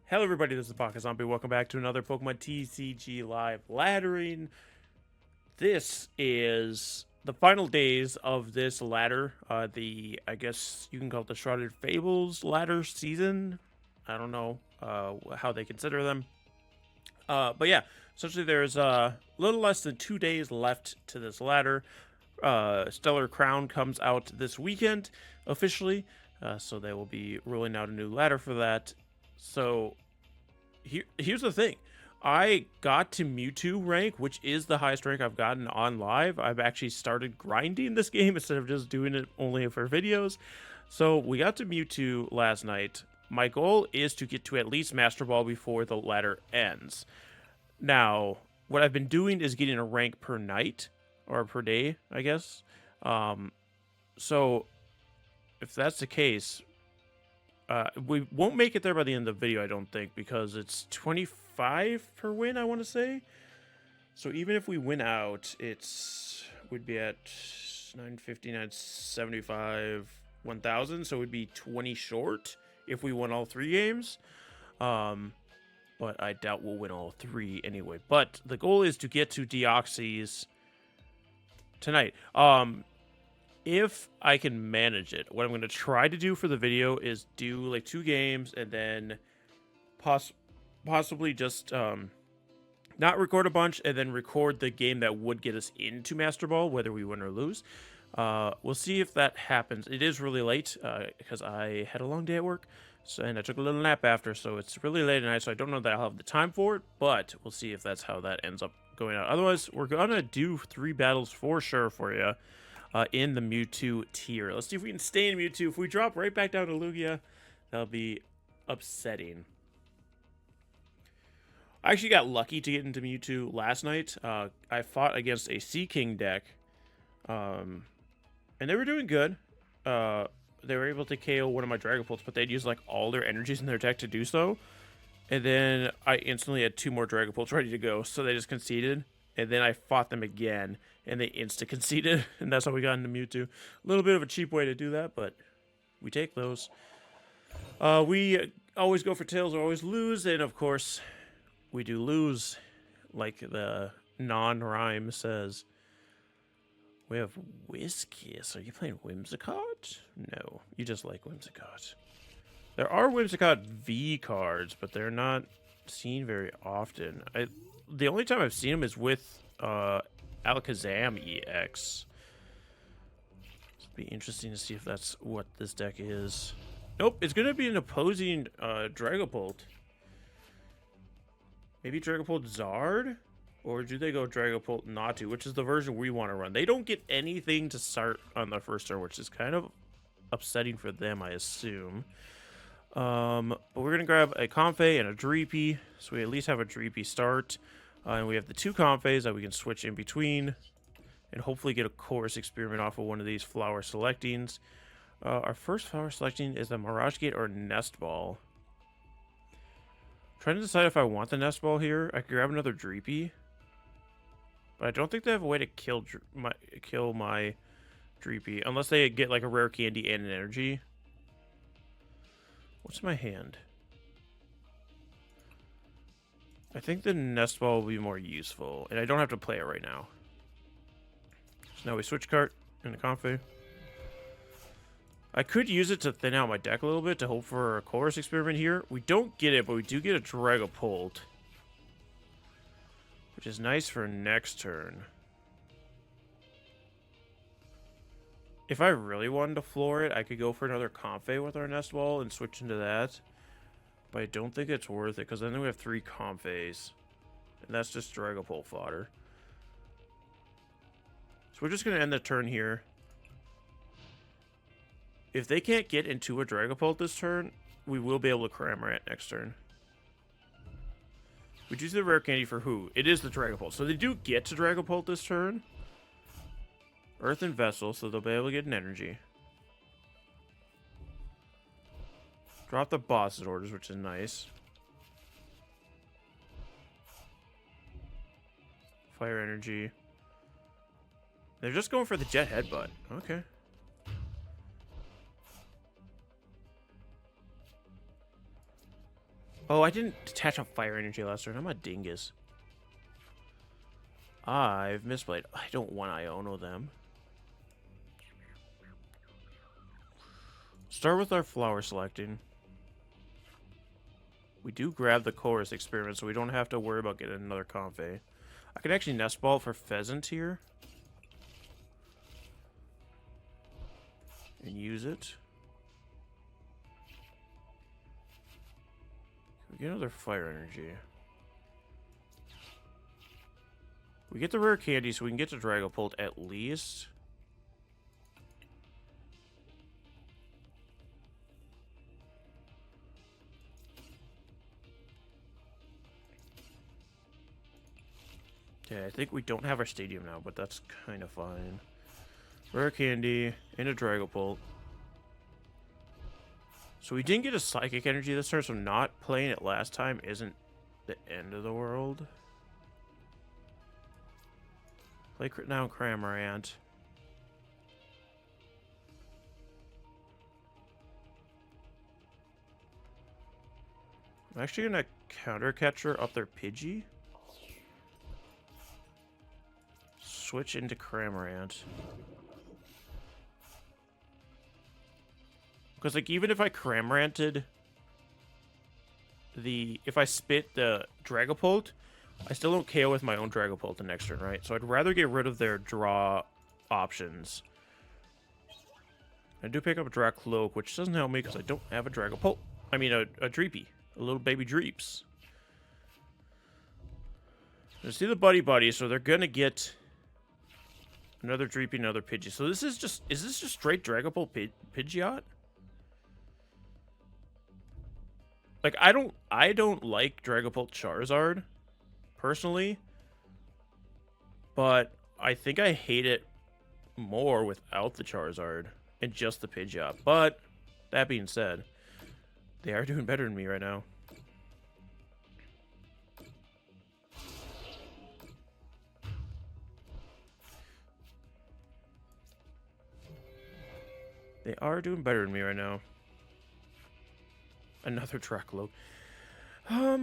Hello everybody, this is PokéStop. Welcome back to another Pokemon TCG Live laddering. This is the final days of this ladder. I guess you can call it the Shrouded Fables ladder season. I don't know how they consider them. But yeah, essentially there's a little less than 2 days left to this ladder. Stellar Crown comes out this weekend officially, so they will be rolling out a new ladder for that. So here's the thing. I got to Mewtwo rank, which is the highest rank I've gotten on live. I've actually started grinding this game instead of just doing it only for videos. So we got to Mewtwo last night. My goal is to get to at least Master Ball before the ladder ends. Now, what I've been doing is getting a rank per night, or per day, I guess. So if that's the case, we won't make it there by the end of the video, I don't think, because it's 25 per win, I want to say. So even if we win out, we'd be at 950, 975, 1,000. So we'd be 20 short if we won all 3 games. But I doubt we'll win all 3 anyway. But the goal is to get to Deoxys tonight. If I can manage it, what I'm going to try to do for the video is do like 2 games and then possibly just not record a bunch and then record the game that would get us into Master Ball, whether we win or lose. We'll see if that happens. It is really late because I had a long day at work, and I took a little nap after, so it's really late at night, so I don't know that I'll have the time for it, but we'll see if that's how that ends up going out. Otherwise, we're going to do 3 battles for sure for you. In the Mewtwo tier. Let's see if we can stay in Mewtwo. If we drop right back down to Lugia, that'll be upsetting. I actually got lucky to get into Mewtwo last night. I fought against a Sea King deck, and they were doing good. They were able to KO one of my Dragapults, but they'd use like all their energies in their deck to do so. And then I instantly had 2 more Dragapults ready to go, so they just conceded. And then I fought them again, and they insta-conceded, and that's how we got into Mewtwo. A little bit of a cheap way to do that, but we take those. We always go for tails or always lose, and of course, we do lose, like the non-rhyme says. We have Whiskiss. Are you playing Whimsicott? No, you just like Whimsicott. There are Whimsicott V cards, but they're not seen very often. The only time I've seen him is with Alakazam EX. It'll be interesting to see if that's what this deck is. Nope, it's going to be an opposing Dragapult. Maybe Dragapult Zard? Or do they go Dragapult Natu, which is the version we want to run? They don't get anything to start on the first turn, which is kind of upsetting for them, I assume. But we're going to grab a Comfey and a Dreepy, so we at least have a Dreepy start. And we have the 2 Comfeys that we can switch in between and hopefully get a Colress experiment off of one of these flower selectings. Our first flower selecting is the Mirage Gate or Nest Ball. I'm trying to decide if I want the Nest Ball here. I could grab another Dreepy, but I don't think they have a way to kill my Dreepy unless they get like a Rare Candy and an Energy. What's my hand? I think the Nest Ball will be more useful, and I don't have to play it right now. So now we Switch Cart and a Comfey. I could use it to thin out my deck a little bit to hope for a Colress experiment here. We don't get it, but we do get a Dragapult, which is nice for next turn. If I really wanted to floor it, I could go for another Comfey with our Nest Ball and switch into that. But I don't think it's worth it, because then we have 3 Comfeys. And that's just Dragapult fodder. So we're just going to end the turn here. If they can't get into a Dragapult this turn, we will be able to Cramorant next turn. We choose the Rare Candy for who? It is the Dragapult. So they do get to Dragapult this turn. Earth and Vessel, so they'll be able to get an energy. Drop the boss's orders, which is nice. Fire energy. They're just going for the Jet Headbutt. Okay. Oh, I didn't detach on Fire Energy last turn. I'm a dingus. I've misplayed. I don't want Iono them. Start with our flower selecting. We do grab the Colress experiment, so we don't have to worry about getting another Comfey. I can actually Nest Ball for Pheasant here. And use it. We get another Fire Energy. We get the Rare Candy, so we can get to Dragapult at least. Okay, I think we don't have our stadium now, but that's kind of fine. Rare Candy and a Dragapult. So we didn't get a Psychic Energy this turn, so not playing it last time isn't the end of the world. Play down Cramorant. I'm actually going to Counter Catcher up their Pidgey. Switch into Cramorant. Because, like, even if I Cramoranted if I spit the Dragapult, I still don't KO with my own Dragapult the next turn, right? So I'd rather get rid of their draw options. I do pick up a Drakloak, which doesn't help me because I don't have a Dragapult. I mean, a Dreepy. A little baby Dreeps. I see the Buddy-Buddy, so they're going to get another Dreepy, another Pidgey. So this is this just straight Dragapult Pidgeot? Like, I don't like Dragapult Charizard, personally. But I think I hate it more without the Charizard and just the Pidgeot. But, that being said, they are doing better than me right now. They are doing better than me right now. Another Drakloak. I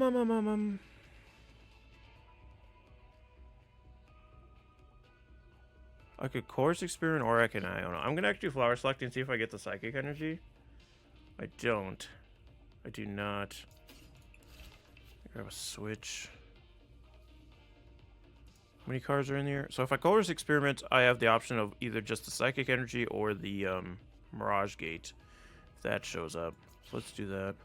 could Course Experiment or I can Iono. I'm gonna actually Flower Select and see if I get the Psychic Energy. I don't. I do not. Grab a Switch. How many cards are in here? So if I Colress Experiment, I have the option of either just the Psychic Energy or the Mirage Gate. If that shows up. So let's do that.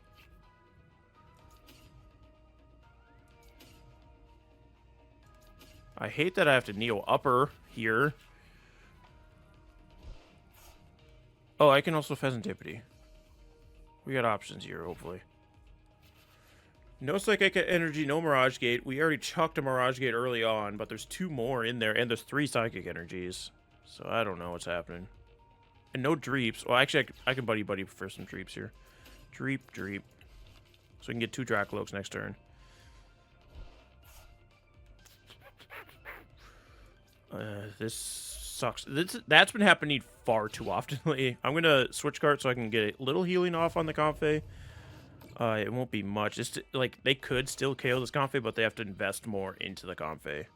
I hate that I have to Neo Upper here. Oh, I can also Fezandipiti. We got options here, hopefully. No Psychic Energy, no Mirage Gate. We already chucked a Mirage Gate early on, but there's 2 more in there, and there's 3 Psychic Energies. So I don't know what's happening. And no Dreeps. Well, actually, I can Buddy-Buddy for some Dreeps here. Dreep. So we can get 2 Drakloaks next turn. This sucks. That's been happening far too often lately. I'm going to Switch Cart so I can get a little healing off on the Comfey. It won't be much. It's like, they could still KO this Comfey, but they have to invest more into the Comfey.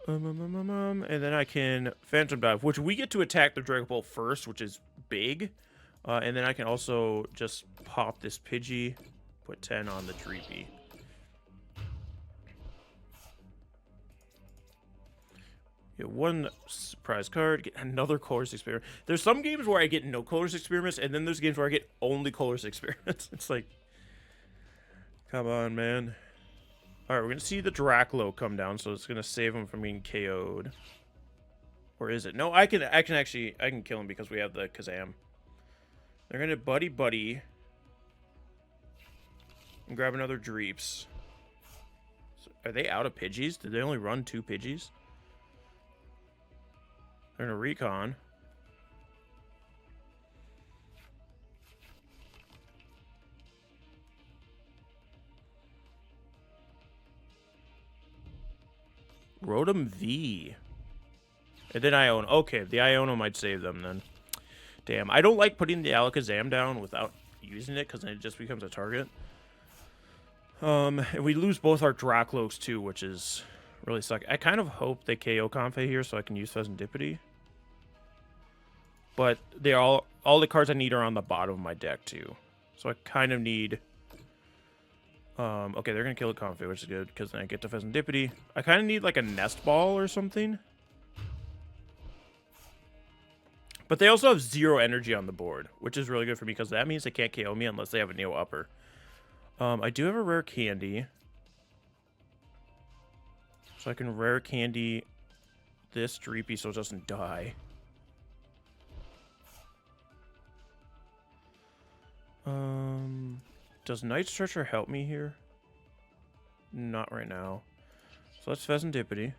And then I can Phantom Dive, which we get to attack the Dragapult first, which is big. And then I can also just pop this Pidgey, put 10 on the Dreepy. Get 1 surprise card, get another Colress Experiment. There's some games where I get no Colress Experiments, and then there's games where I get only Colress Experiments. It's like, come on, man. Alright, we're going to see the Drakloak come down, so it's going to save him from being KO'd. Or is it? No, I can kill him because we have the Kazam. They're going to Buddy-Buddy. And grab another Dreeps. So, are they out of Pidgeys? Did they only run 2 Pidgeys? They're going to Recon. Rotom V. And then Iono. Okay, the Iono might save them then. Damn, I don't like putting the Alakazam down without using it because then it just becomes a target. And we lose both our Drakloaks too, which is really suck. I kind of hope they KO Comfey here so I can use Fezandipiti. But they all the cards I need are on the bottom of my deck too. So I kind of need... okay, they're going to kill a Comfey, which is good, because then I get to Fezandipiti. I kind of need like a Nest Ball or something. But they also have 0 energy on the board, which is really good for me, because that means they can't KO me unless they have a Neo Upper. I do have a Rare Candy. So I can Rare Candy this Dreepy so it doesn't die. Does Night Stretcher help me here? Not right now. So that's Fezandipiti.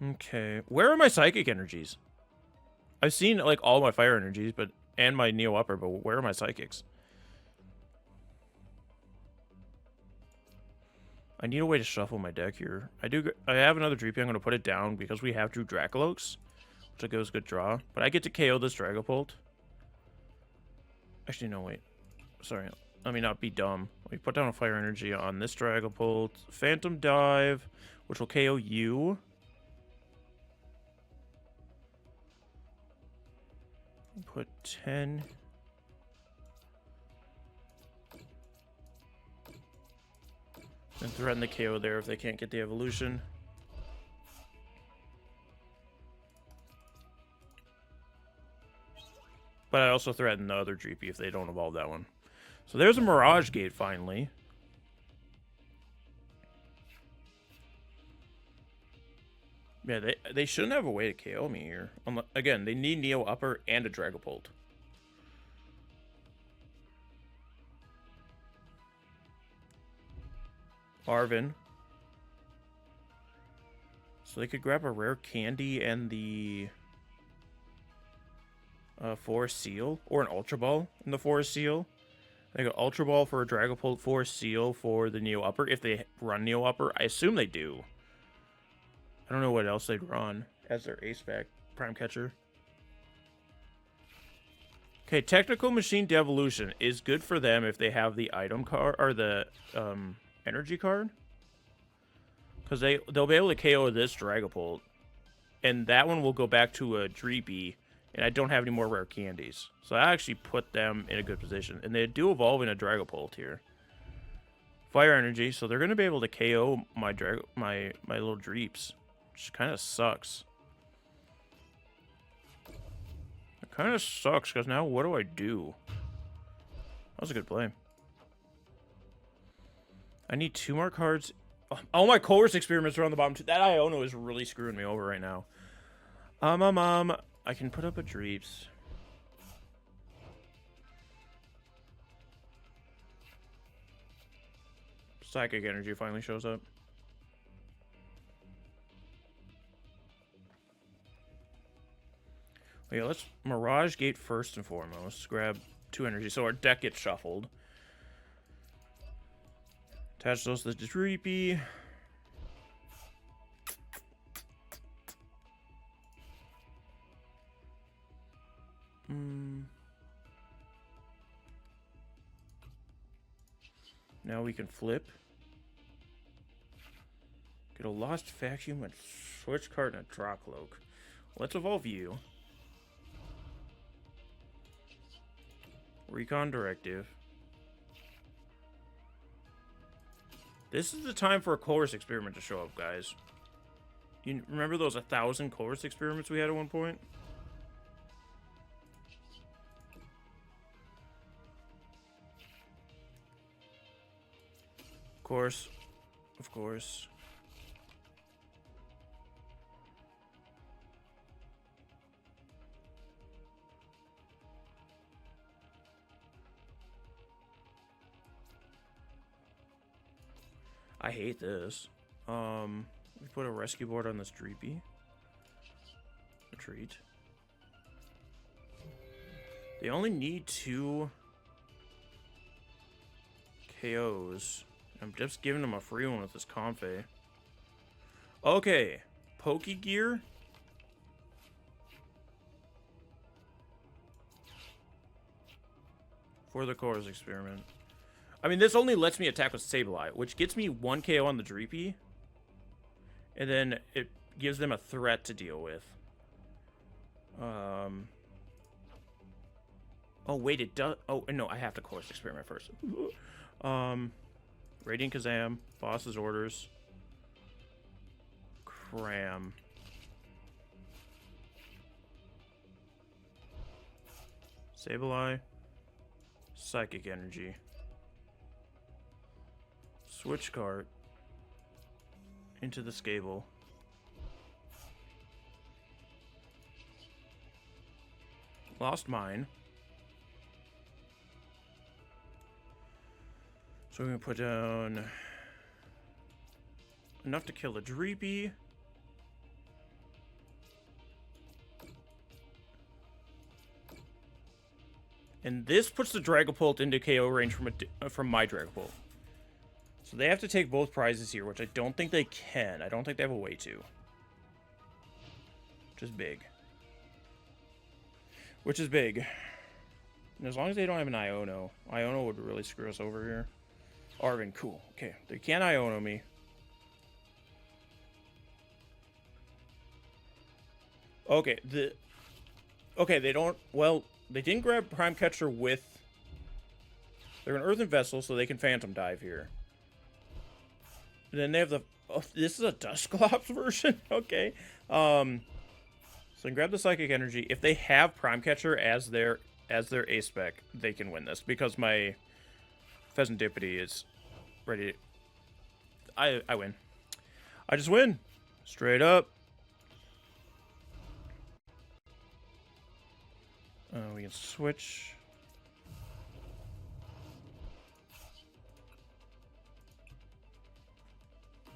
Okay. Where are my Psychic Energies? I've seen, like, all my Fire Energies, but... and my Neo Upper, but where are my Psychics? I need a way to shuffle my deck here. I have another Dreepy. I'm going to put it down because we have 2 Drakloaks, which I goes good draw. But I get to KO this Dragapult. Actually, no, wait. Sorry. Let me not be dumb. We put down a Fire Energy on this Dragapult. Phantom Dive, which will KO you. Put 10. And threaten the KO there if they can't get the evolution. But I also threaten the other Dreepy if they don't evolve that one. So there's a Mirage Gate finally. Yeah, they shouldn't have a way to KO me here. Again, they need Neo Upper and a Dragapult. Arvin. So they could grab a Rare Candy and the Forest Seal. Or an Ultra Ball in the Forest Seal. They go Ultra Ball for a Dragapult, Forest Seal for the Neo Upper. If they run Neo Upper, I assume they do. I don't know what else they'd run as their ace-back prime catcher. Okay, Technical Machine Devolution is good for them if they have the item card or the energy card. Because they'll be able to KO this Dragapult. And that one will go back to a Dreepy. And I don't have any more Rare Candies. So I actually put them in a good position. And they do evolve in a Dragapult here. Fire Energy, so they're going to be able to KO my little Dreeps. Which kind of sucks. It kind of sucks, because now what do I do? That was a good play. I need 2 more cards. Oh, all my Colress experiments are on the bottom. That Iono is really screwing me over right now. I can put up a Dreeps. Psychic Energy finally shows up. Yeah, let's Mirage Gate first and foremost. Grab 2 energy so our deck gets shuffled. Attach those to the Dreepy. Now we can flip. Get a Lost Vacuum and Switch Cart and a Drakloak. Let's evolve you. Recon Directive. This is the time for a Colress experiment to show up, guys. You remember those 1,000 Colress experiments we had at one point? Of course. Of course. I hate this. We put a rescue board on this Dreepy. Retreat. They only need 2 KOs. I'm just giving them a free one with this Comfey. Okay. Pokégear. for the Colress experiment. I mean, this only lets me attack with Sableye, which gets me 1 KO on the Dreepy. And then it gives them a threat to deal with. Oh, wait, it does... Oh, no, I have to Colress experiment first. Radiant Alakazam, Boss's Orders. Cram. Sableye. Psychic Energy. Switch Cart. Into the Scable. Lost Mine. So we're going to put down enough to kill the Dreepy. And this puts the Dragapult into KO range from my Dragapult. So they have to take both prizes here, which I don't think they can. I don't think they have a way to. Which is big. Which is big. And as long as they don't have an Iono, Iono would really screw us over here. Arvin, cool. Okay, they can't Iono me. Okay, they don't... Well, they didn't grab Prime Catcher with... They're an Earthen Vessel, so they can Phantom Dive here. And then they have the... Oh, this is a Dusclops version? Okay. So they grab the Psychic Energy. If they have Prime Catcher as their A-Spec, they can win this. Because my Fezandipiti is ready to... I win. I just win. Straight up. We can switch.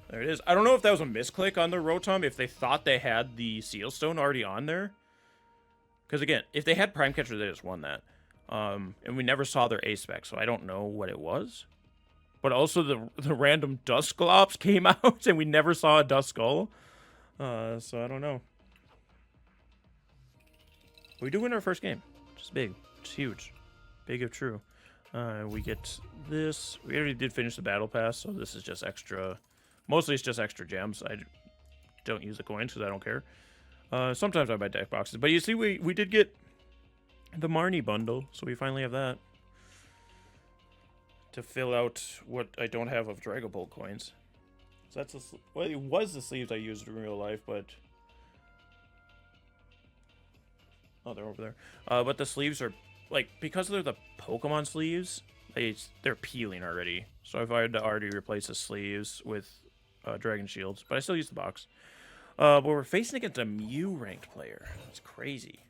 There it is. I don't know if that was a misclick on the Rotom, if they thought they had the Seal Stone already on there. Because again, if they had Prime Catcher, they just won that. And we never saw their A-Spec, so I don't know what it was. But also the random Dusclops came out, and we never saw a Duskull. So I don't know. We do win our first game. Which is big. It's huge. Big if true. We get this. We already did finish the Battle Pass, so this is just extra... Mostly it's just extra gems. I don't use the coins because I don't care. Sometimes I buy deck boxes. But you see, we did get the Marnie bundle, so we finally have that. To fill out what I don't have of Dragapult coins. So that's well, it was the sleeves I used in real life, but... Oh, they're over there. But the sleeves are, like, because they're the Pokemon sleeves, they're peeling already. So if I had to already replace the sleeves with Dragon Shields, but I still use the box. But we're facing against a Mew ranked player. That's crazy.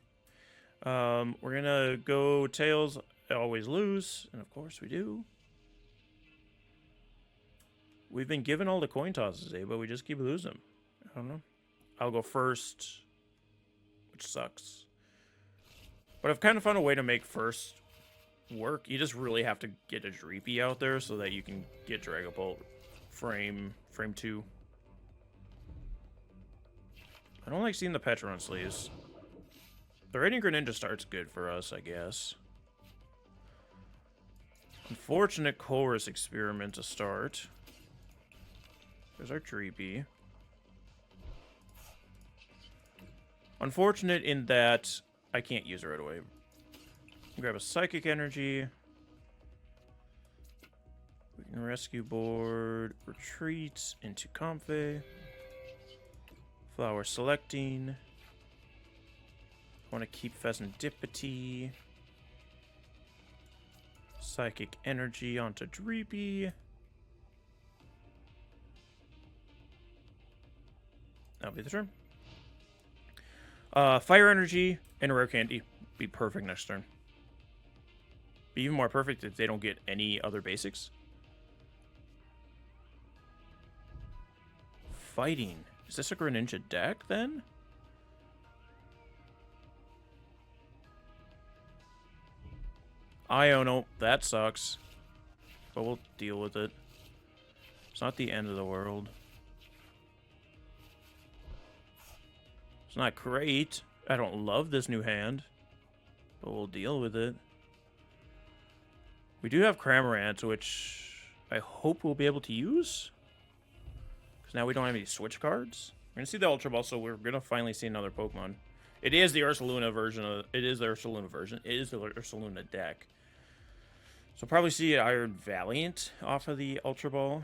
We're gonna go Tails, always lose, and of course we do. We've been given all the coin tosses today, but we just keep losing. I don't know. I'll go first, which sucks. But I've kind of found a way to make first work. You just really have to get a Dreepy out there so that you can get Dragapult frame 2. I don't like seeing the Petron sleeves. The Radiant Greninja start's good for us, I guess. Unfortunate Colress experiment to start. There's our Dreepy. Unfortunate in that I can't use it right away. Grab a Psychic Energy. We can Rescue Board, retreat into Comfey. Flower selecting. I want to keep Fezandipiti. Psychic Energy onto Dreepy. That'll be the turn. Fire Energy and a Rare Candy. Be perfect next turn. Be even more perfect if they don't get any other basics. Fighting. Is this a Greninja deck, then? Iono. That sucks. But we'll deal with it. It's not the end of the world. It's not great. I don't love this new hand. But we'll deal with it. We do have Cramorant, which I hope we'll be able to use. Because now we don't have any Switch cards. We're going to see the Ultra Ball, so we're going to finally see another Pokemon. It is the Ursaluna version of... It is the Ursaluna version. It is the Ursaluna deck. So probably see Iron Valiant off of the Ultra Ball.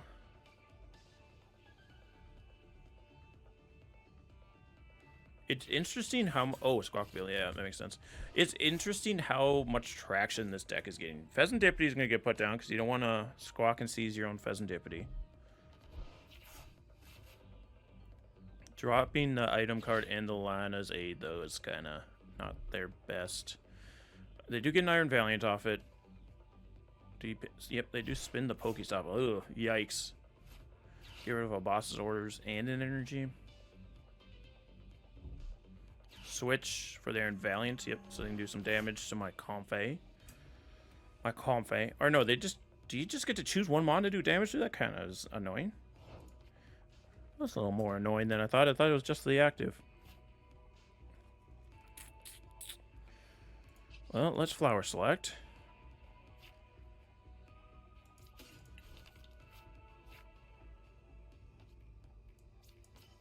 It's interesting how... Oh, Squawkbill. Yeah, that makes sense. It's interesting how much traction this deck is getting. Fezandipiti is going to get put down because you don't want to squawk and seize your own Fezandipiti. Dropping the item card and the Lana's Aid, though, is kind of not their best. They do get an Iron Valiant off it. Yep, they do spin the PokéStop. Ugh, yikes. Get rid of a boss's orders and an energy. Switch for their Iron Valiant. Yep, so they can do some damage to my Comfey. Or no, they just... Do you just get to choose one mon to do damage to? That kind of is annoying. That's a little more annoying than I thought. I thought it was just the active. Well, let's Flower Select.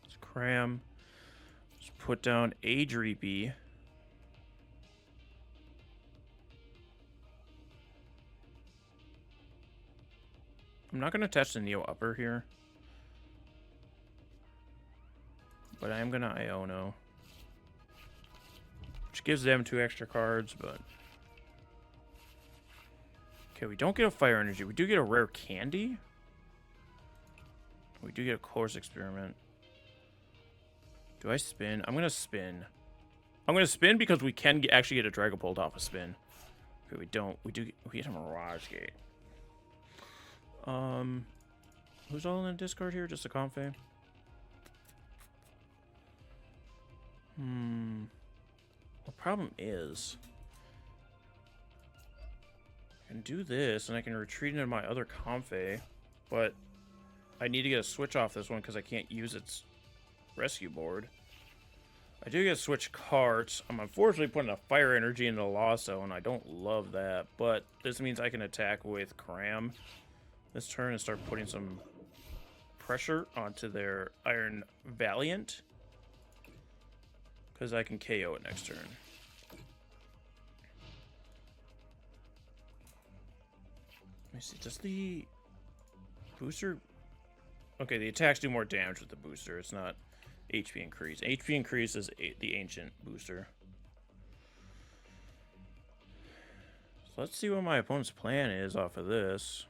Let's cram. Let's put down a Dreepy. I'm not going to touch the Neo Upper here. But I am going to Iono. Which gives them 2 extra cards, but... Okay, we don't get a Fire Energy. We do get a Rare Candy. We do get a Course Experiment. Do I spin? I'm going to spin. I'm going to spin because we can actually get a Dragapult off a spin. Okay, we don't. We get a Mirage Gate. Who's all in the discard here? Just a Comfey? The problem is, I can do this, and I can retreat into my other Comfey, but I need to get a switch off this one because I can't use its rescue board. I do get a Switch Cart. I'm unfortunately putting a Fire Energy into the Lost Zone. I don't love that, but this means I can attack with Cram this turn and start putting some pressure onto their Iron Valiant. Because I can KO it next turn. Let me see. Does the booster... Okay, the attacks do more damage with the booster. It's not HP increase. HP increase is the ancient booster. So let's see what my opponent's plan is off of this.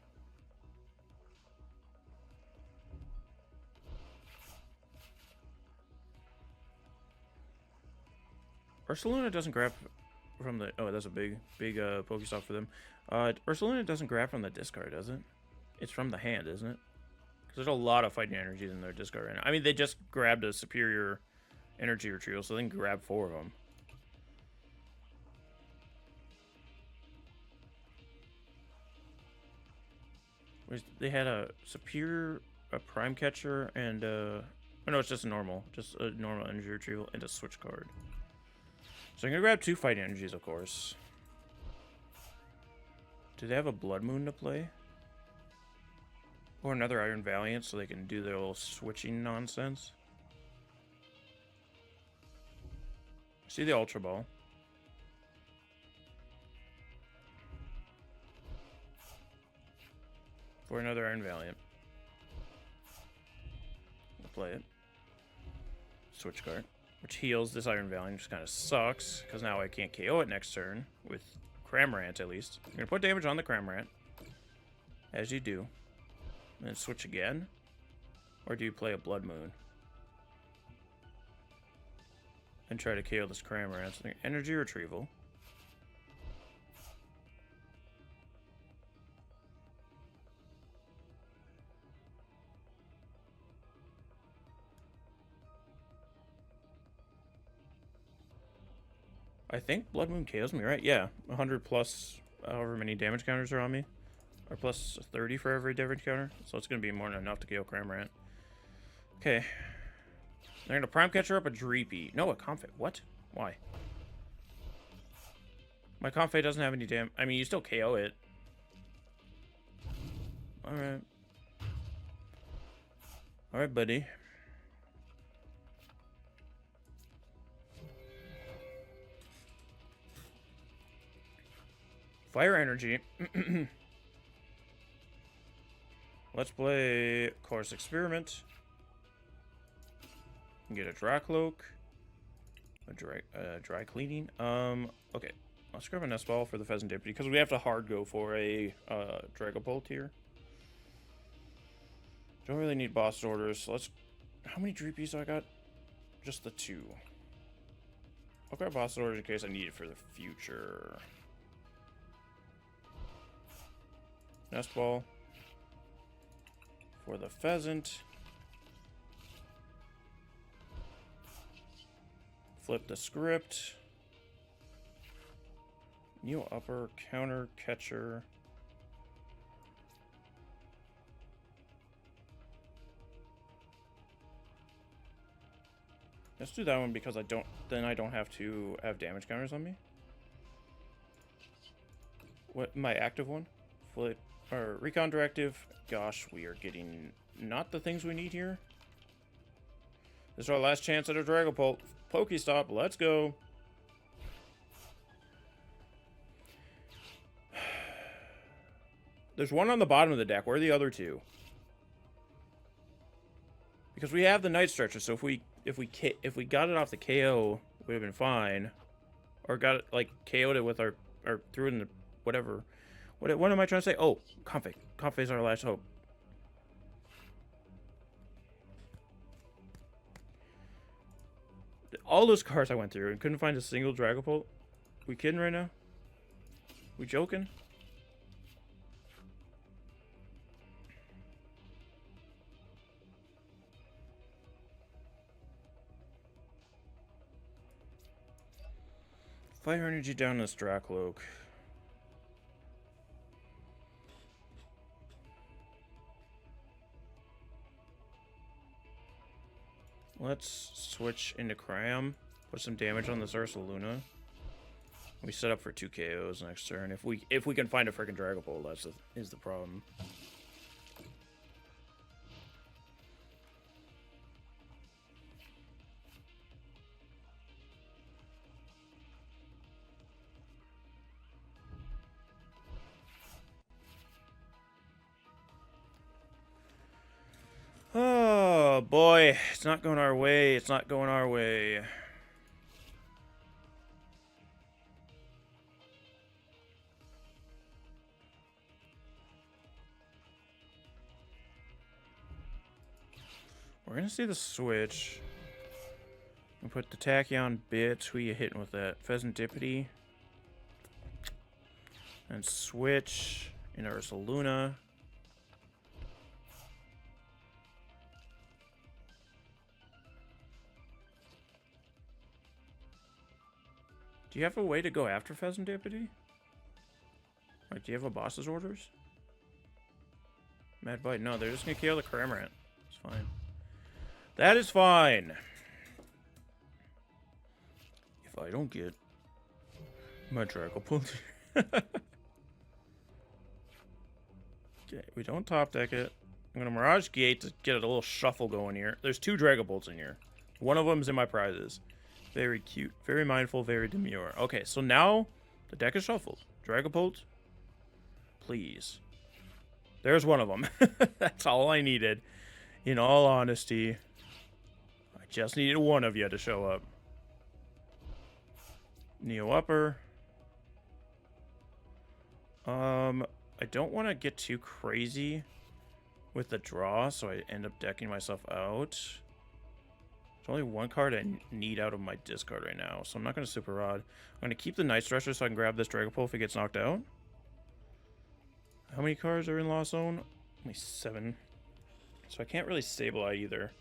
Ursaluna doesn't grab from the... Oh, that's a big PokéStop for them. Ursaluna doesn't grab from the discard, does it? It's from the hand, isn't it? Because there's a lot of fighting energies in their discard right now. I mean, they just grabbed a superior energy retrieval, so they can grab 4 of them. They had a superior, a prime catcher, and oh no, it's just a normal energy retrieval and a switch card. So I'm going to grab 2 fight energies, of course. Do they have a Blood Moon to play? Or another Iron Valiant so they can do their little switching nonsense? See the Ultra Ball. For another Iron Valiant. We'll play it. Switch card. Which heals this Iron Valiant, which kind of sucks, because now I can't KO it next turn, with Cramorant at least. I'm going to put damage on the Cramorant, as you do. And then switch again. Or do you play a Blood Moon? And try to KO this Cramorant. So energy retrieval. I think Blood Moon KOs me, right? Yeah, 100 plus however many damage counters are on me. Or plus 30 for every damage counter. So it's going to be more than enough to KO Cramorant. Okay. They're going to Prime Catcher up a Dreepy. No, a Comfey. What? Why? My Comfey doesn't have any damage. I mean, you still KO it. Alright. Alright, buddy. Fire Energy. Let's play Course Experiment. Get a Drakloak. A dry cleaning. Okay. Let's grab a Nest Ball for the Fezandipiti because we have to hard go for a Dragapult here. Don't really need boss orders. So let's. How many Dreepies do I got? Just the 2. I'll grab boss orders in case I need it for the future. Nest Ball for the Pheasant. Flip the script. New upper counter catcher. Let's do that one because I don't have to have damage counters on me. What my active one? Flip or recon directive. Gosh, we are getting not the things we need here. This is our last chance at a Dragapult. PokéStop, let's go. There's one on the bottom of the deck. Where are the other 2? Because we have the Night Stretcher, so if we got it off the KO, we would have been fine. Or got it like KO'd it with our or threw it in the whatever. What am I trying to say? Oh, Comfey. Comfey's our last hope. All those cards I went through and couldn't find a single Dragapult. We kidding right now? We joking? Fire Energy down this Drakloak. Let's switch into Cram. Put some damage on this Ursaluna. We set up for 2 KOs next turn. If we can find a freaking Dragapult, is the problem. Oh boy, it's not going our way. It's not going our way. We're gonna see the switch. We'll put the Tachyon bits. Who you hitting with that? Fezandipiti. And switch into Ursaluna. Do you have a way to go after Fezandipiti? Like, do you have a boss's orders? Mad Bite. No, they're just gonna kill the Cramorant. It's fine. That is fine. If I don't get my Dragapult. Okay, we don't top deck it. I'm gonna Mirage Gate to get a little shuffle going here. There's 2 Dragapults in here. One of them's in my prizes. Very cute, very mindful, very demure. Okay, so now the deck is shuffled. Dragapult, please. There's one of them. That's all I needed. In all honesty, I just needed one of you to show up. Neo Upper. I don't want to get too crazy with the draw, so I end up decking myself out. There's only one card I need out of my discard right now, so I'm not going to Super Rod. I'm going to keep the Night Stretcher so I can grab this Dragapult if it gets knocked out. How many cards are in Lost Zone? Only 7. So I can't really Sableye either.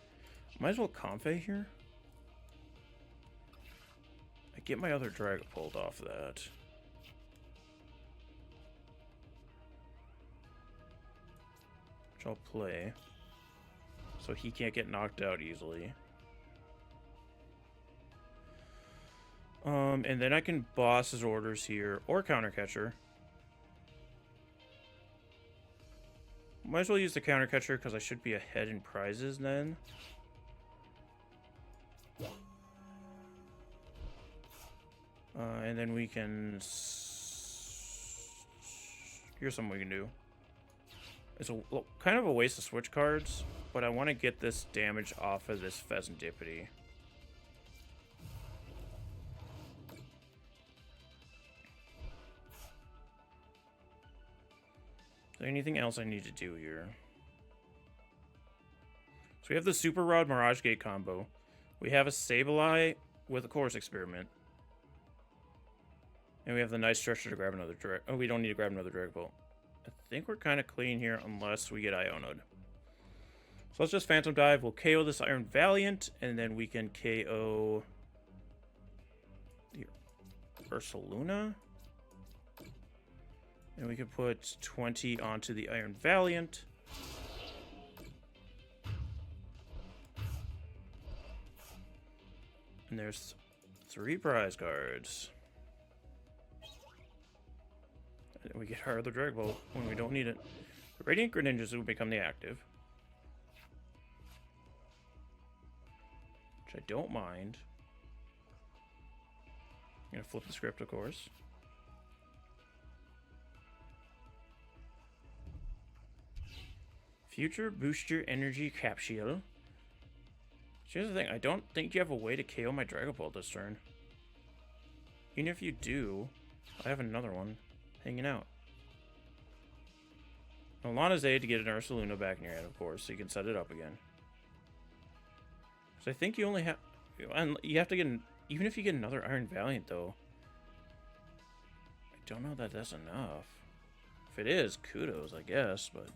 Might as well Comfey here. I get my other Dragapult off that. Which I'll play. So he can't get knocked out easily. And then I can boss his orders here, or counter catcher. Might as well use the counter catcher because I should be ahead in prizes then. And then we can... Here's something we can do. It's kind of a waste of switch cards, but I want to get this damage off of this Fezandipiti. Is there anything else I need to do here? So we have the Super Rod Mirage Gate combo. We have a Sableye with a Colress experiment. And we have the Night Stretcher to grab another Drag. Oh, we don't need to grab another Dragapult. I think we're kind of clean here unless we get Iono'd. So let's just Phantom Dive. We'll KO this Iron Valiant, and then we can KO the Ursaluna. And we can put 20 onto the Iron Valiant. And there's 3 prize cards. And we get our other Dragapult when we don't need it. The Radiant Greninjas will become the active. Which I don't mind. I'm going to flip the script, of course. Future Booster Energy Capsule. Here's the thing, I don't think you have a way to KO my Dragapult this turn. Even if you do, I have another one hanging out. Alana's Aid to get an Ursaluna back in your hand, of course, so you can set it up again. So I think you only have... And you have to get... Even if you get another Iron Valiant, though, I don't know that that's enough. If it is, kudos, I guess, but...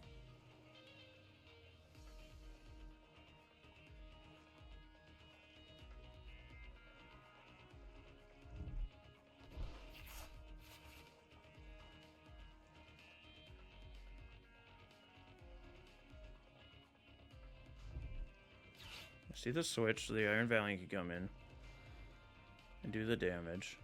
See the switch so the Iron Valiant can come in and do the damage.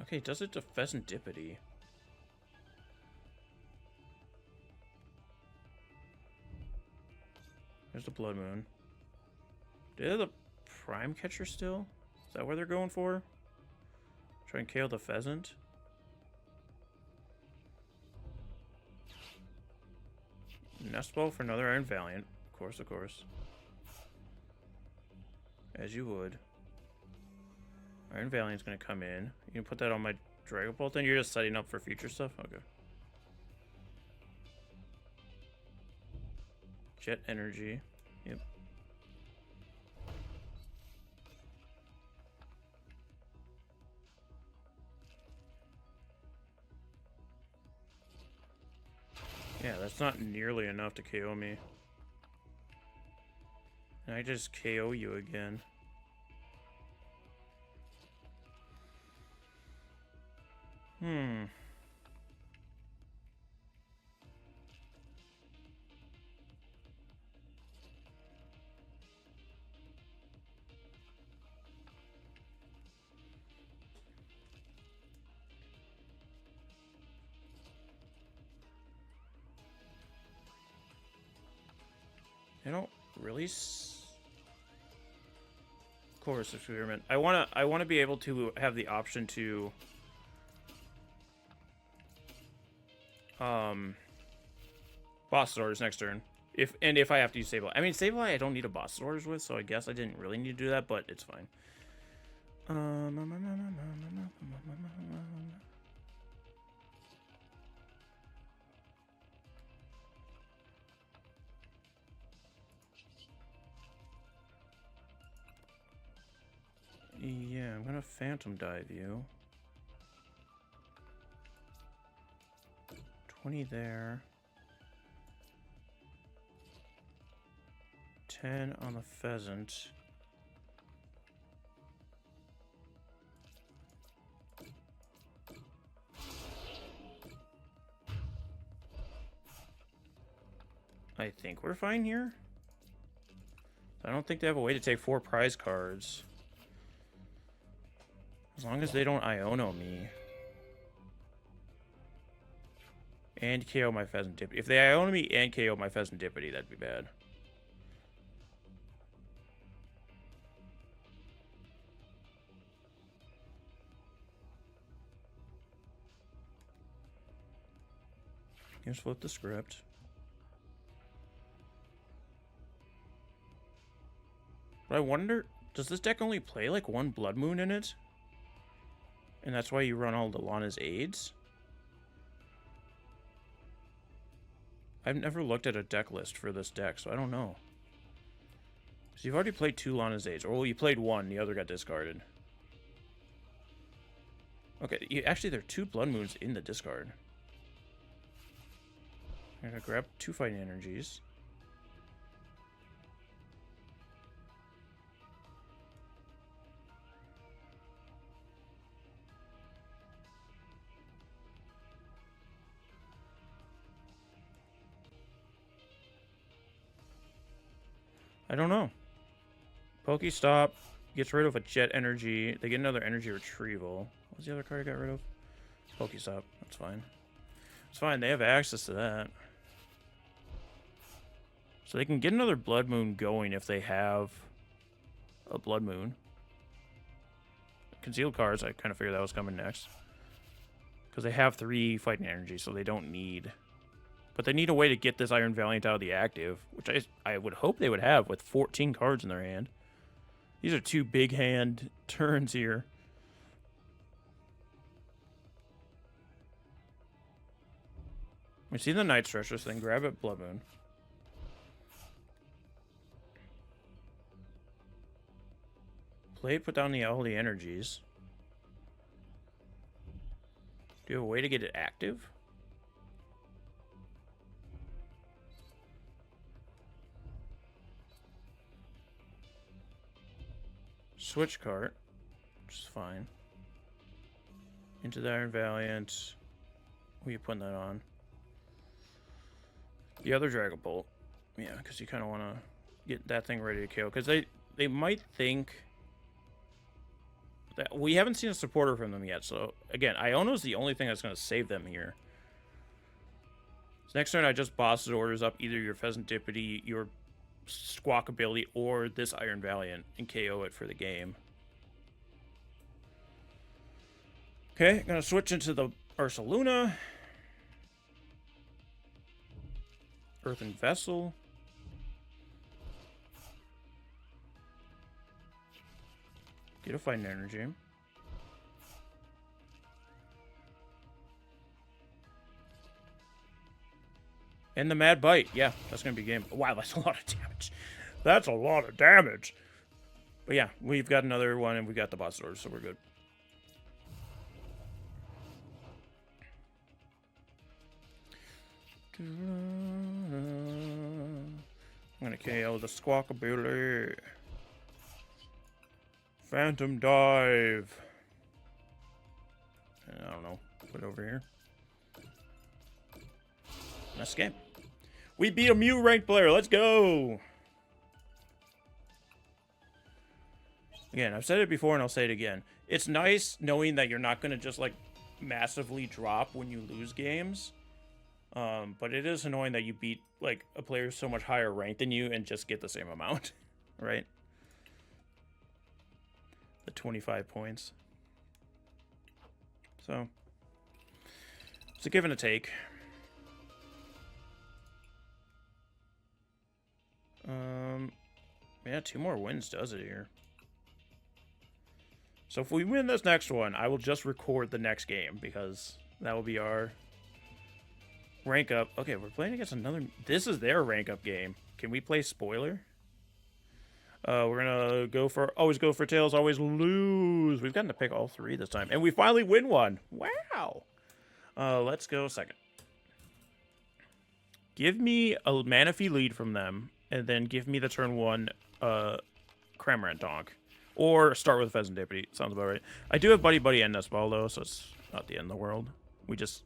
Okay, does it to Fezandipiti. There's the Blood Moon. Do they have the Prime Catcher still? Is that what they're going for? Try and KO the Pheasant? Nest Ball for another Iron Valiant. Of course, of course. As you would. Iron Valiant's gonna come in. You can put that on my Dragapult, then you're just setting up for future stuff? Okay. Jet Energy. Yep. Yeah, that's not nearly enough to KO me. And I just KO you again. I don't really Colress experiment. I wanna be able to have the option to boss orders next turn. If I have to use Sableye. I mean Sableye I don't need a boss orders with, so I guess I didn't really need to do that, but it's fine. Yeah, I'm gonna Phantom Dive you. 20 there. 10 on the Pheasant. I think we're fine here. I don't think they have a way to take 4 prize cards. As long as they don't Iono me. And KO my Fezandipiti. If they Iono me and KO my Fezandipiti, that'd be bad. Here's flip the script. But I wonder, does this deck only play like one Blood Moon in it? And that's why you run all the Lana's aids? I've never looked at a deck list for this deck, so I don't know. So you've already played 2 Lana's aids. Or well, you played 1, the other got discarded. Okay, actually there are 2 Blood Moons in the discard. I'm gonna grab 2 Fighting Energies. I don't know. PokéStop gets rid of a Jet Energy. They get another Energy Retrieval. What's the other card I got rid of? PokéStop. That's fine. It's fine. They have access to that. So they can get another Blood Moon going if they have a Blood Moon. Concealed cards, I kind of figured that was coming next. Because they have 3 Fighting Energy, so they don't need... But they need a way to get this Iron Valiant out of the active, which I would hope they would have with 14 cards in their hand. These are 2 big hand turns here. We see the Night Stretcher thing, grab it, Blood Moon. Play, put down all the energies. Do you have a way to get it active? Switch Cart, which is fine. Into the Iron Valiant. Who are you putting that on? The other Dragapult. Yeah, because you kind of want to get that thing ready to kill. Because they might think that we haven't seen a supporter from them yet. So, again, Iono's the only thing that's going to save them here. So next turn, I just boss's orders up either your Fezandipiti, your Squawk ability, or this Iron Valiant and KO it for the game. Okay, gonna switch into the Ursaluna. Earthen Vessel. Get a Fighting Energy. And the Mad Bite. Yeah, that's going to be game. Wow, that's a lot of damage. That's a lot of damage. But yeah, we've got another one, and we got the boss orders, so we're good. I'm going to KO the Squawk ability. Phantom Dive. I don't know. Put it over here. Nice game. We beat a Mew ranked player. Let's go. Again, I've said it before and I'll say it again. It's nice knowing that you're not going to just like massively drop when you lose games. But it is annoying that you beat like a player so much higher ranked than you and just get the same amount, right? The 25 points. So it's a give and a take. Yeah, 2 more wins does it here. So if we win this next one, I will just record the next game because that will be our rank up. Okay, we're playing against another. This is their rank up game. Can we play spoiler? We're gonna go for always go for tails, always lose. We've gotten to pick all 3 this time, and we finally win one. Wow. Let's go second. Give me a Manaphy lead from them, and then give me the turn 1 Cramorant Donk. Or start with Fezandipiti. Sounds about right. I do have Buddy-Buddy and Nest Ball, though, so it's not the end of the world. We just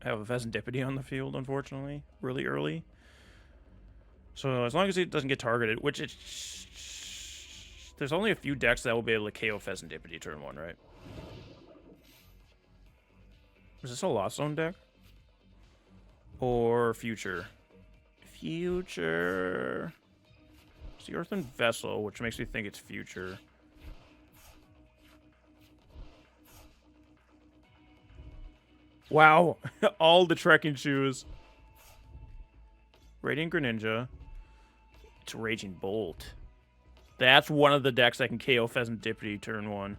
have a Fezandipiti on the field, unfortunately, really early. So as long as it doesn't get targeted, which there's only a few decks that will be able to KO Fezandipiti turn 1, right? Is this a Lost Zone deck? Or future. Future. It's the Earthen Vessel, which makes me think it's future. Wow. All the trekking shoes. Radiant Greninja. It's Raging Bolt. That's one of the decks that can KO Fezandipiti turn 1.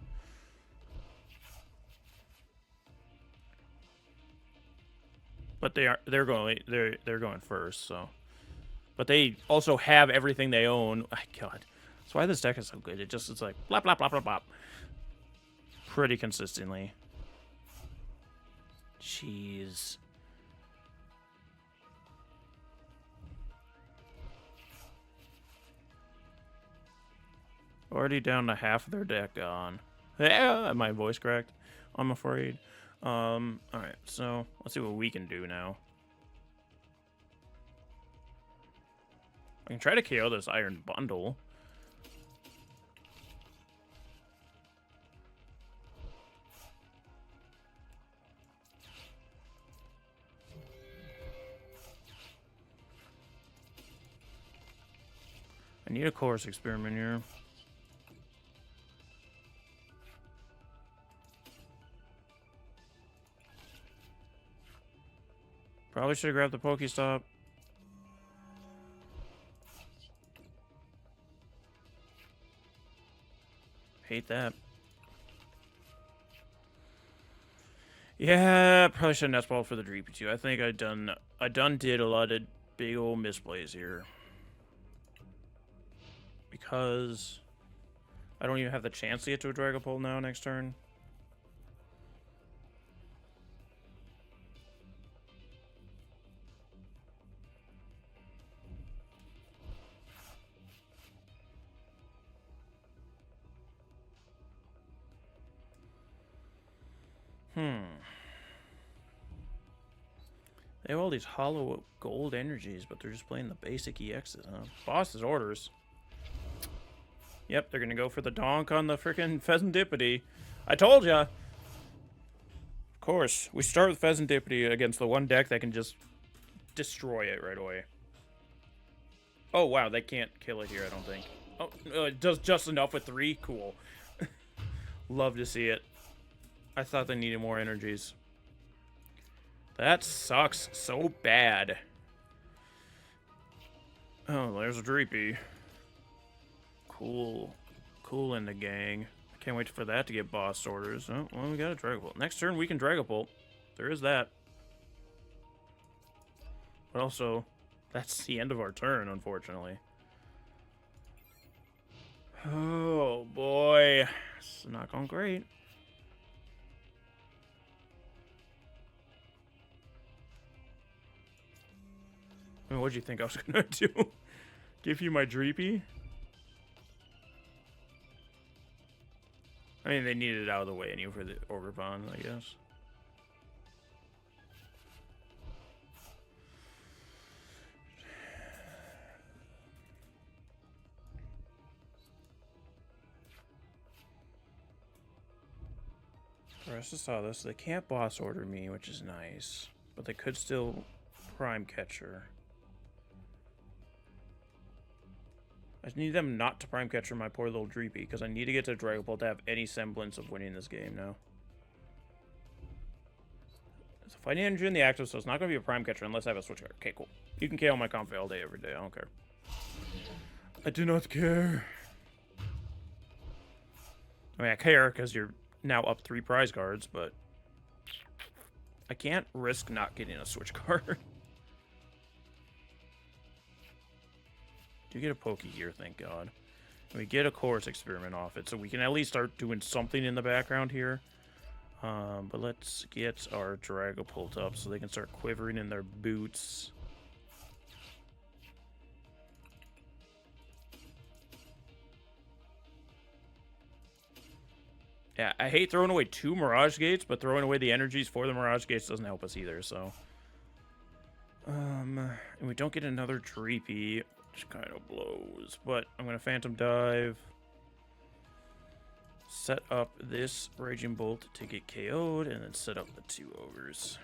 But they're going first, so. But they also have everything they own. Oh, God. That's why this deck is so good. It's like blah blah blah blah blah. Pretty consistently. Jeez. Already down to half of their deck gone. Yeah, my voice cracked. I'm afraid. Alright, so let's see what we can do now. I can try to KO this Iron Bundle. I need a Colress experiment here. Probably should have grabbed the PokéStop. Hate that. Yeah, probably should have Nest Ball for the Dreepy too. I think I done did a lot of big old misplays here. Because I don't even have the chance to get to a Dragapult now next turn. They have all these hollow gold energies, but they're just playing the basic EXs, huh? Boss's orders. Yep, they're gonna go for the donk on the freaking Fezandipiti. I told ya! Of course, we start with Fezandipiti against the one deck that can just destroy it right away. Oh, wow, they can't kill it here, I don't think. Oh, it does just enough with 3? Cool. Love to see it. I thought they needed more energies. That sucks so bad. Oh, there's a Dreepy. Cool. Cool in the gang. I can't wait for that to get boss orders. Oh, well, we got a Dragapult. Next turn, we can Dragapult. There is that. But also, that's the end of our turn, unfortunately. Oh, boy. It's not going great. I mean, what'd you think I was gonna do? Give you my Dreepy? I mean, they needed it out of the way anyway for the Overbond, I guess. I just saw this. They can't boss order me, which is nice. But they could still prime catcher. I just need them not to prime catcher my poor little Dreepy, because I need to get to Dragapult to have any semblance of winning this game now. It's a fighting energy in the active, so it's not going to be a prime catcher unless I have a switch card. Okay, cool. You can KO my Comfey all day, every day. I don't care. I do not care. I mean, I care because you're now up 3 prize cards, but I can't risk not getting a switch card. Do get a Pokégear, thank God. We get a Colress experiment off it, so we can at least start doing something in the background here. But let's get our Dragapult up so they can start quivering in their boots. Yeah, I hate throwing away 2 Mirage Gates, but throwing away the energies for the Mirage Gates doesn't help us either, so. And we don't get another Dreepy, which kind of blows. But I'm going to Phantom Dive. Set up this Raging Bolt to get KO'd, and then set up the 2 Ogres.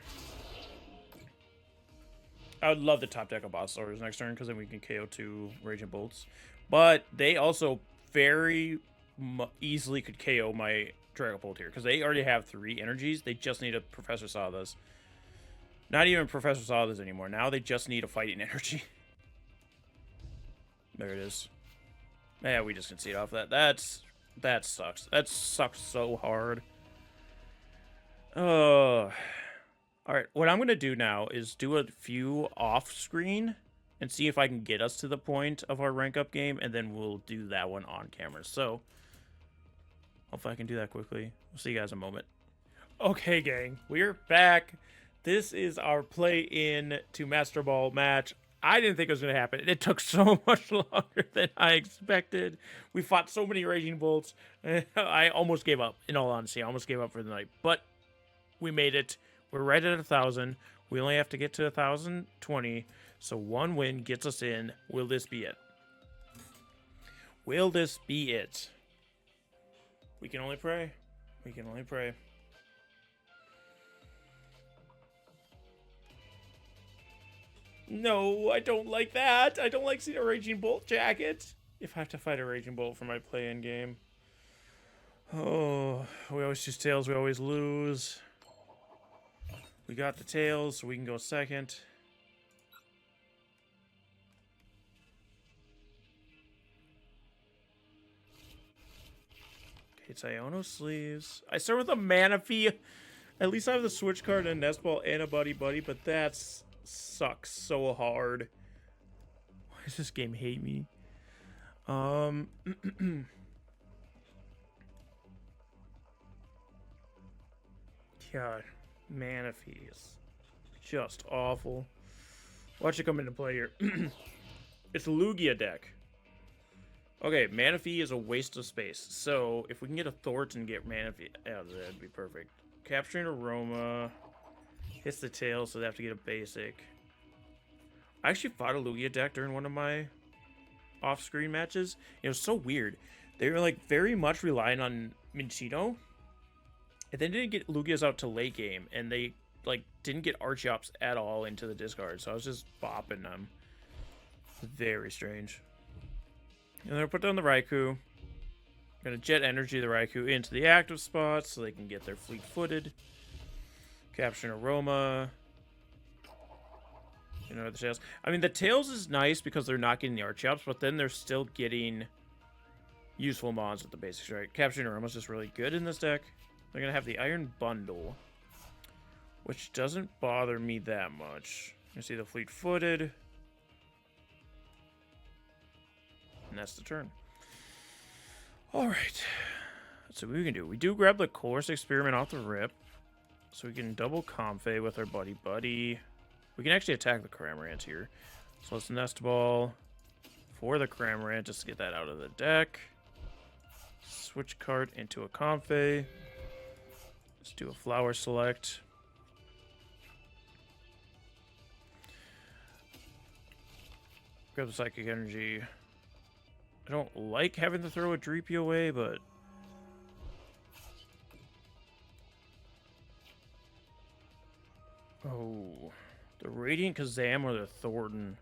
I would love to top deck a Boss Dragapult next turn because then we can KO 2 Raging Bolts. But they also very easily could KO my Dragapult here because they already have 3 energies. They just need a Professor Sawdust. Not even Professor Sawdust anymore. Now they just need a fighting energy. There it is. Yeah, we just concede off that. That sucks. That sucks so hard. Alright, what I'm going to do now is do a few off-screen and see if I can get us to the point of our rank-up game, and then we'll do that one on camera. So, hopefully I can do that quickly. We'll see you guys in a moment. Okay, gang, we're back. This is our play-in to Master Ball match. I didn't think it was going to happen. It took so much longer than I expected. We fought so many Raging Bolts. I almost gave up, in all honesty. I almost gave up for the night. But we made it. We're right at 1,000. We only have to get to 1,020. So 1 win gets us in. Will this be it? Will this be it? We can only pray. We can only pray. No, I don't like that. I don't like seeing a Raging Bolt jacket. If I have to fight a Raging Bolt for my play-in game. Oh, we always choose tails. We always lose. We got the tails, so we can go second. Okay, it's Iono sleeves. I start with a Manaphy. At least I have the Switch card and Nest Ball and a Buddy-Buddy, but that's sucks so hard. Why does this game hate me? God, Manaphy is just awful. Watch it come into play here. It's a Lugia deck. Okay, Manaphy is a waste of space. So if we can get a Thorton, get Manaphy, yeah, that'd be perfect. Capturing Aroma. Hits the tail, so they have to get a basic. I actually fought a Lugia deck during one of my off-screen matches. It was so weird. They were like very much relying on Minchino. And they didn't get Lugias out to late game. And they like didn't get Archeops at all into the discard. So I was just bopping them. Very strange. And then I put down the Raikou. Gonna jet energy the Raikou into the active spot so they can get their fleet-footed. Capturing Aroma. You know, the tails. I mean, the tails is nice because they're not getting the Archeops, but then they're still getting useful mons with the basics, right? Capturing Aroma is just really good in this deck. They're going to have the Iron Bundle, which doesn't bother me that much. You see the fleet-footed. And that's the turn. Alright. So what we can do. We do grab the Colress Experiment off the rip. So we can double Comfey with our Buddy-Buddy. We can actually attack the Cramorant here. So let's Nest Ball for the Cramorant just to get that out of the deck. Switch Cart into a Comfey. Let's do a Flower Select. Grab the Psychic Energy. I don't like having to throw a Dreepy away, but oh, the Radiant Alakazam or the Thorton.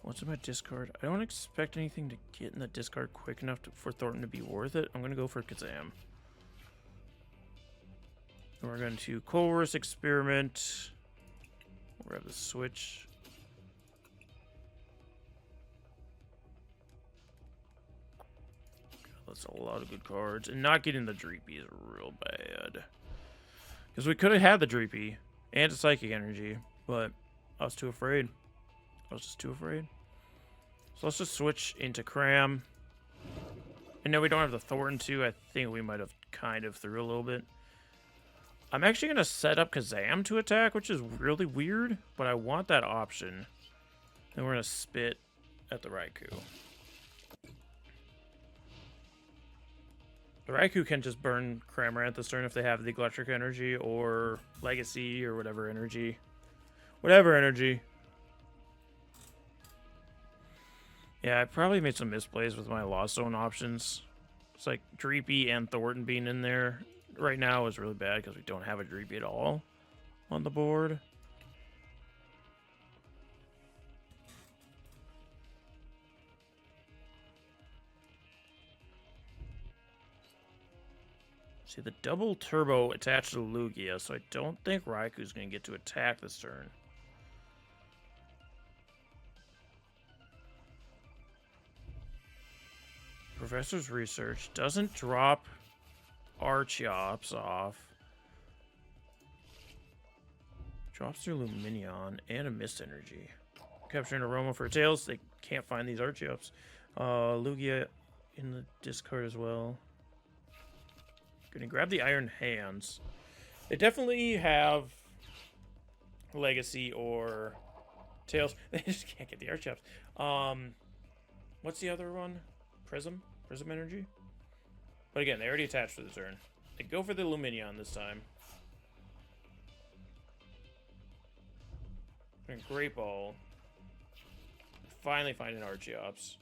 What's in my discard? I don't expect anything to get in the discard quick enough for Thorton to be worth it. I'm going to go for Kazam. And we're going to Colress Experiment. We'll grab the Switch. That's a lot of good cards. And not getting the Dreepy is real bad. Because we could have had the Dreepy and a Psychic Energy, but I was too afraid. I was just too afraid. So let's just switch into Cram. And no, we don't have the Thornton too. I think we might have kind of threw a little bit. I'm actually going to set up Kazam to attack, which is really weird, but I want that option. Then we're going to spit at the Raikou. The Raikou can just burn Cramorant this turn if they have the Electric Energy or Legacy or whatever energy. Whatever energy. Yeah, I probably made some misplays with my Lost Zone options. It's like Dreepy and Thorton being in there right now is really bad because we don't have a Dreepy at all on the board. See, the double turbo attached to Lugia, so I don't think Raiku's going to get to attack this turn. Professor's Research doesn't drop Archeops off. Drops their Luminion and a Mist Energy. Capturing Aroma for Tails. They can't find these Archeops. Lugia in the discard as well. Gonna grab the Iron Hands. They definitely have Legacy or Tails. They just can't get the Archeops. What's the other one? Prism Energy. But again, they already attached for the turn. They go for the Luminion this time. And Great Ball. Finally find an Archeops.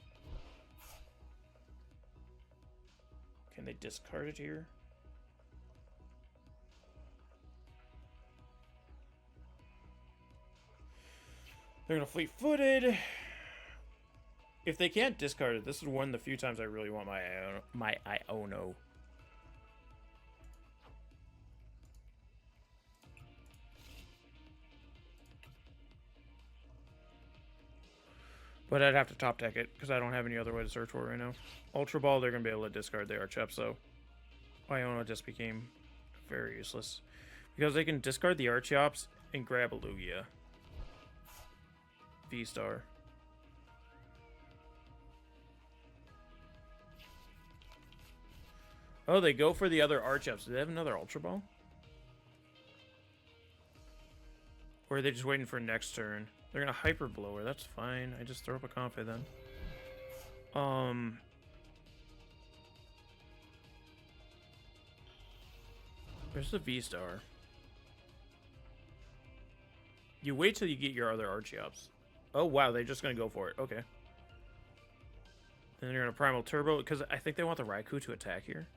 Can they discard it here? They're gonna fleet-footed. If they can't discard it, this is one of the few times I really want my Iono. But I'd have to top deck it because I don't have any other way to search for it right now. Ultra Ball, they're gonna be able to discard the Archeops, so Iono just became very useless because they can discard the Archeops and grab a Lugia. V-Star. Oh, they go for the other Archeops. Do they have another Ultra Ball? Or are they just waiting for next turn? They're gonna Hyper Blower. That's fine. I just throw up a Comfey then. Where's the V-Star? You wait till you get your other Archeops. Oh, wow. They're just going to go for it. Okay. Then they're going to Primal Turbo, because I think they want the Raikou to attack here.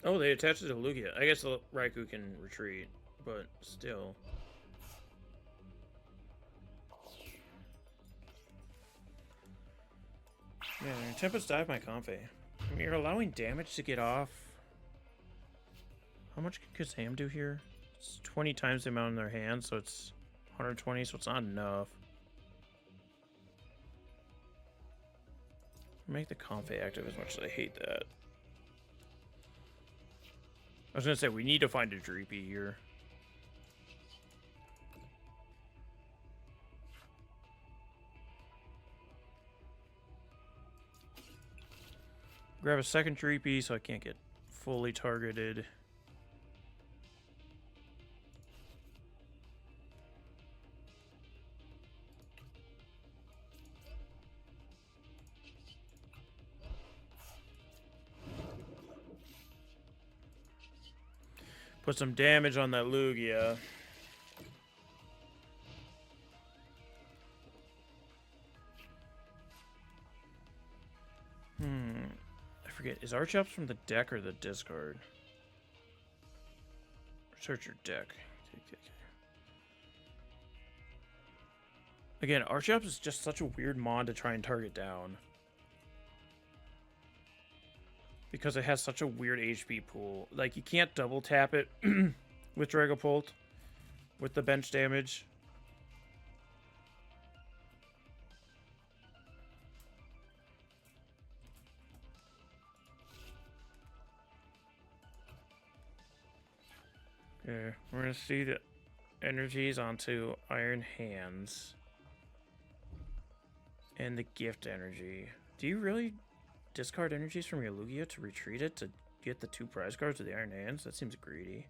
Oh, they attached it to Lugia. I guess the Raikou can retreat, but still. Yeah, Tempest Dive my Comfey. I mean, you're allowing damage to get off. How much can Kazam do here? It's 20 times the amount in their hand, so it's 120, so it's not enough. Make the Comfey active as much as I hate that. I was gonna say, we need to find a Dreepy here. Grab a second Dreepy so I can't get fully targeted. Put some damage on that Lugia. I forget. Is Archeops from the deck or the discard? Search your deck. Again, Archeops is just such a weird mod to try and target down. Because it has such a weird HP pool. Like, you can't double tap it with Dragapult with the bench damage. Okay, we're gonna see the energies onto Iron Hands. And the gift energy. Do you really discard energies from your Lugia to retreat it to get the 2 prize cards with the Iron Hands? That seems greedy.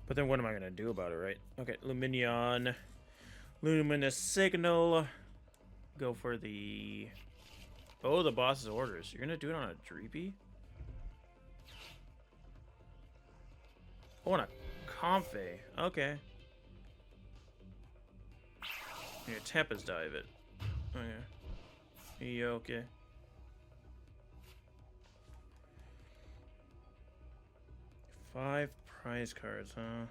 But then what am I going to do about it, right? Okay, Luminion. Luminous Signal. go for the... Oh, the boss's orders. You're gonna do it on a Dreepy? Oh, on a Comfey. Okay. Your Tempest dive it. Okay. Yeah, okay. Five prize cards, huh?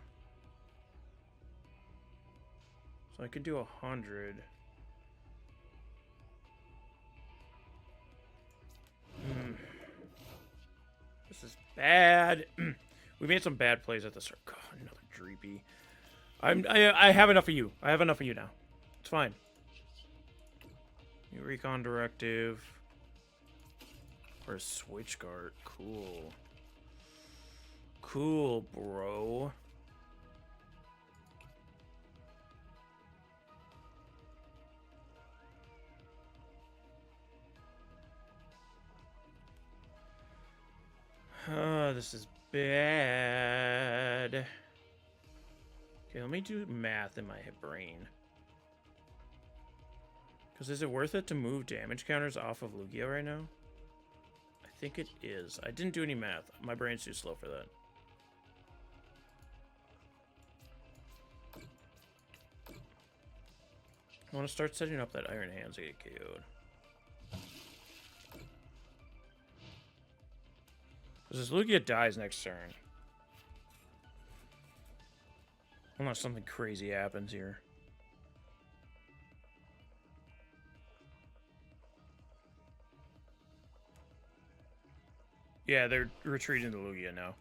So I could do 100. This is bad. We made some bad plays at the start. God, another Dreepy. I have enough of you. I have enough of you now. It's fine. New Recon Directive. Or a Switch Cart. Cool. Cool, bro. Oh, this is bad. Okay, let me do math in my brain. Because is it worth it to move damage counters off of Lugia right now? I think it is. I didn't do any math. My brain's too slow for that. I want to start setting up that Iron Hands to get KO'd. Because this Lugia dies next turn. Unless something crazy happens here. Yeah, they're retreating to Lugia now.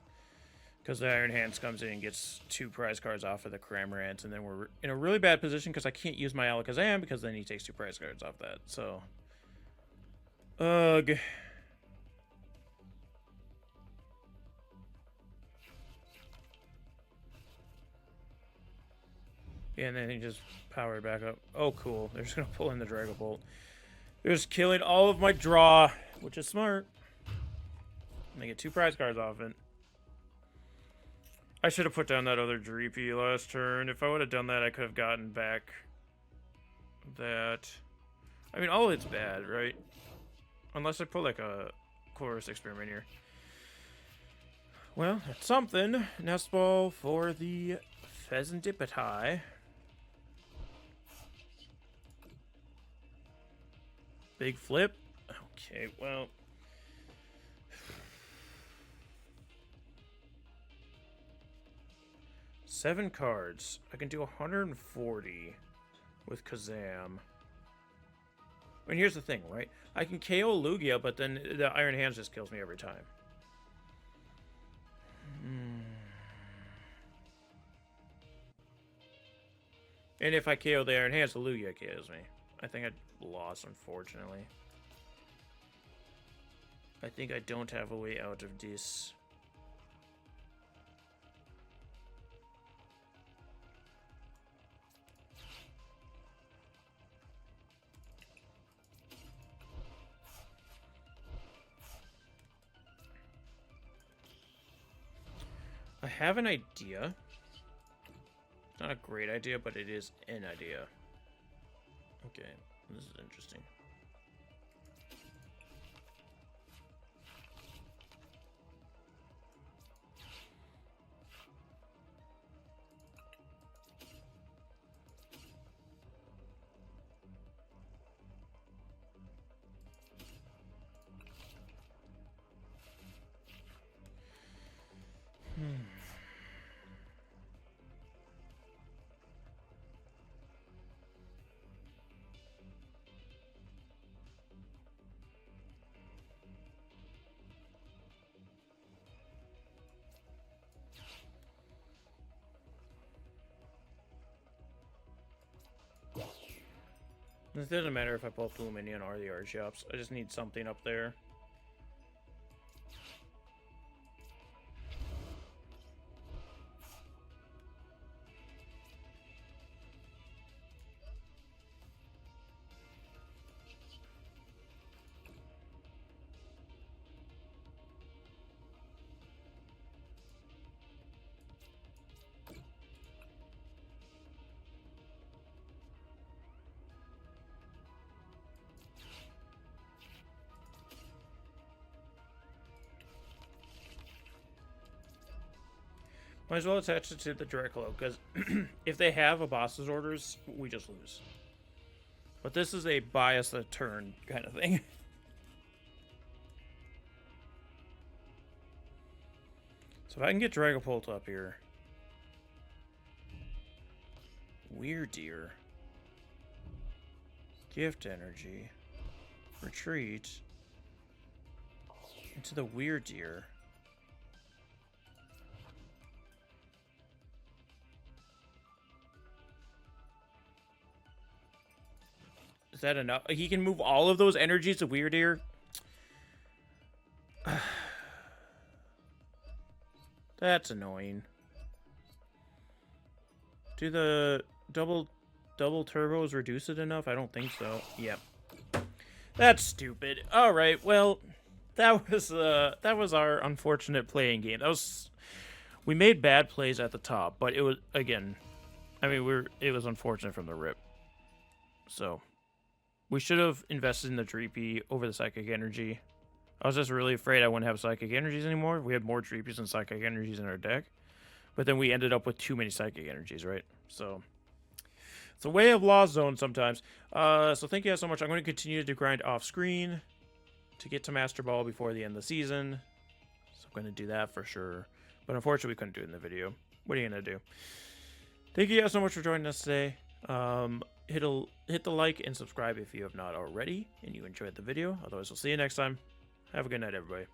Because the Iron Hands comes in and gets 2 prize cards off of the Cramorant, and then we're in a really bad position because I can't use my Alakazam because then he takes 2 prize cards off that. So, ugh. Yeah, and then he just powered back up. Oh, cool. They're just going to pull in the Dragapult. They're just killing all of my draw, which is smart. And they get 2 prize cards off it. I should have put down that other Dreepy last turn. If I would have done that, I could have gotten back that. I mean, all it's bad, right? Unless I put like a Colress experiment here. Well, that's something. Nest Ball for the Fezandipiti. Big flip. Okay, well. Seven cards. I can do 140 with Kazam. I mean, here's the thing, right? I can KO Lugia, but then the Iron Hands just kills me every time. And if I KO the Iron Hands, the Lugia KOs me. I think I lost, unfortunately. I think I don't have a way out of this. I have an idea. It's not a great idea, but it is an idea. Okay, this is interesting. It doesn't matter if I pull Blue Minion or the art shops. I just need something up there. Might as well attach it to the Drakloak, because if they have a boss's orders, we just lose. But this is a bias a turn kind of thing. So if I can get Dragapult up here. Weirdeer. Gift Energy. Retreat. Into the Weirdeer. Is that enough? He can move all of those energies to Weirdeer? That's annoying. Do the double turbos reduce it enough? I don't think so. Yep. That's stupid. All right. Well, that was our unfortunate playing game. We made bad plays at the top, but it was, again, I mean, it was unfortunate from the rip. So we should have invested in the Dreepy over the Psychic Energy. I was just really afraid I wouldn't have Psychic Energies anymore. We had more Dreepies than Psychic Energies in our deck. But then we ended up with too many Psychic Energies, right? So it's a way of Lost Zone sometimes. So thank you guys so much. I'm going to continue to grind off screen to get to Master Ball before the end of the season. So I'm going to do that for sure. But unfortunately, we couldn't do it in the video. What are you going to do? Thank you guys so much for joining us today. Hit the like and subscribe if you have not already and you enjoyed the video. Otherwise, we'll see you next time. Have a good night, everybody.